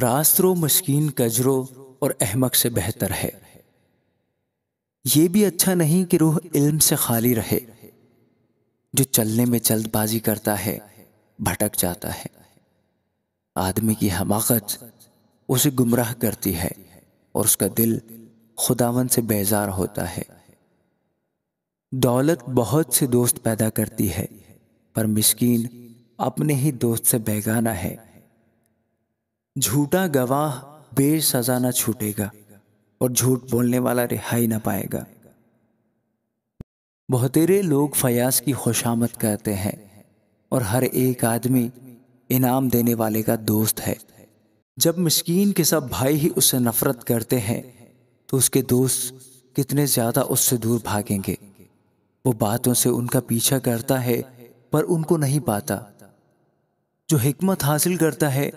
راست رو مسکین کجرو اور احمق سے بہتر ہے۔ یہ بھی اچھا نہیں کہ روح علم سے خالی رہے۔ جو چلنے میں جلد بازی کرتا ہے بھٹک جاتا ہے۔ آدمی کی حماقت اسے گمراہ کرتی ہے اور اس کا دل خداوند سے بیزار ہوتا ہے۔ دولت بہت سے دوست پیدا کرتی ہے، پر مسکین اپنے ہی دوست سے بیگانہ ہے۔ جھوٹا گواہ بے سزا نہ چھوٹے گا اور جھوٹ بولنے والا رہائی نہ پائے گا۔ بہتیرے لوگ فیاض کی خوشامد کرتے ہیں اور ہر ایک آدمی انعام دینے والے کا دوست ہے۔ جب مسکین کے سب بھائی ہی اس سے نفرت کرتے ہیں تو اس کے دوست کتنے زیادہ اس سے دور بھاگیں گے۔ وہ باتوں سے ان کا پیچھا کرتا ہے پر ان کو نہیں پاتا۔ جو حکمت حاصل کرتا ہے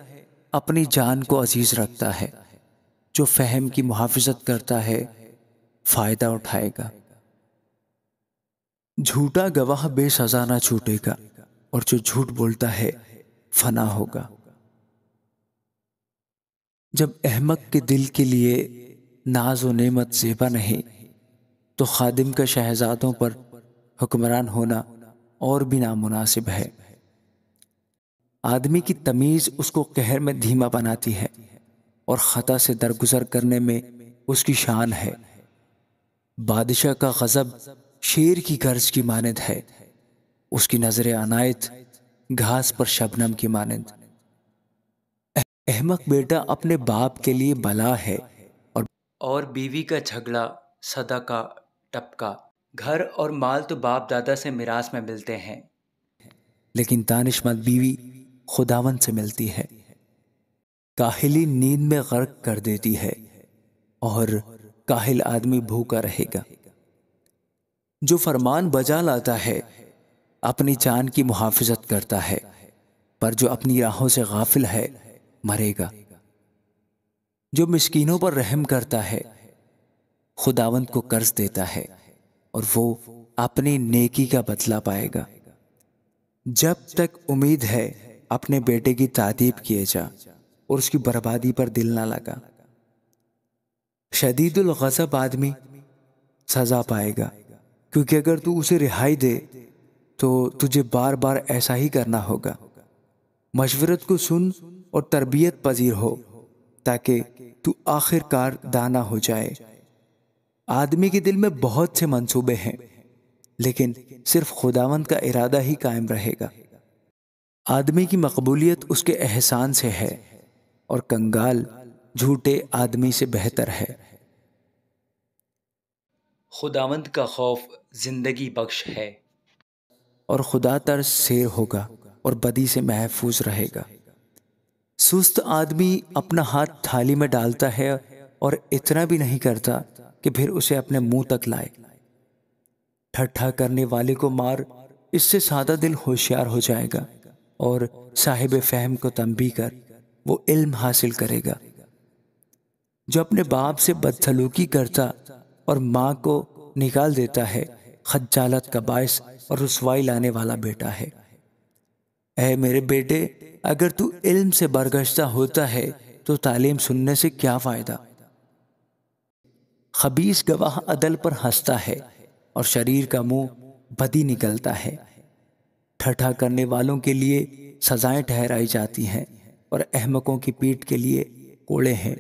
اپنی جان کو عزیز رکھتا ہے۔ جو فہم کی محافظت کرتا ہے فائدہ اٹھائے گا۔ جھوٹا گواہ بے سزا نہ چھوٹے گا اور جو جھوٹ بولتا ہے فنا ہوگا۔ جب احمق کے دل کے لیے ناز و نعمت زیبا نہیں تو خادم کا شہزادوں پر حکمران ہونا اور بھی نامناسب ہے۔ آدمی کی تمیز اس کو قہر میں دھیما بناتی ہے اور خطا سے درگزر کرنے میں اس کی شان ہے۔ بادشاہ کا غضب شیر کی گرج کی مانند ہے، اس کی نظر عنایت گھاس پر شبنم کی مانند۔ احمق بیٹا اپنے باپ کے لیے بلا ہے اور بیوی کا جھگڑا صدا کا ٹپکا۔ گھر اور مال تو باپ دادا سے میراث میں ملتے ہیں، لیکن دانش مند بیوی خداوند سے ملتی ہے۔ کاہلی نیند میں غرق کر دیتی ہے اور کاہل آدمی بھوکا رہے گا۔ جو فرمان بجا لاتا ہے اپنی جان کی محافظت کرتا ہے، پر جو اپنی راہوں سے غافل ہے مرے گا۔ جو مسکینوں پر رحم کرتا ہے خداوند کو قرض دیتا ہے اور وہ اپنی نیکی کا بدلہ پائے گا۔ جب تک امید ہے اپنے بیٹے کی تعریف کیے جا اور اس کی بربادی پر دل نہ لگا۔ شدید الغضب آدمی سزا پائے گا، کیونکہ اگر تو اسے رہائی دے تو تجھے بار بار ایسا ہی کرنا ہوگا۔ مشورت کو سن اور تربیت پذیر ہو تاکہ تو آخر کار دانا ہو جائے۔ آدمی کے دل میں بہت سے منصوبے ہیں، لیکن صرف خداوند کا ارادہ ہی قائم رہے گا۔ آدمی کی مقبولیت اس کے احسان سے ہے اور کنگال جھوٹے آدمی سے بہتر ہے۔ خداوند کا خوف زندگی بخش ہے اور خدا ترس سیر ہوگا اور بدی سے محفوظ رہے گا۔ سست آدمی اپنا ہاتھ تھالی میں ڈالتا ہے اور اتنا بھی نہیں کرتا کہ پھر اسے اپنے منہ تک لائے۔ ٹھٹھا کرنے والے کو مار، اس سے سادہ دل ہوشیار ہو جائے گا اور صاحب فہم کو تنبیہ کر وہ علم حاصل کرے گا۔ جو اپنے باپ سے بدسلوکی کرتا اور ماں کو نکال دیتا ہے خجالت کا باعث اور رسوائی لانے والا بیٹا ہے۔ اے میرے بیٹے، اگر تو علم سے برگشتہ ہوتا ہے تو تعلیم سننے سے کیا فائدہ؟ خبیث گواہ عدل پر ہنستا ہے اور شریر کا منہ بدی نکلتا ہے۔ ٹھٹھا کرنے والوں کے لیے سزائیں ٹھہرائی جاتی ہیں اور احمقوں کی پیٹھ کے لیے کوڑے ہیں۔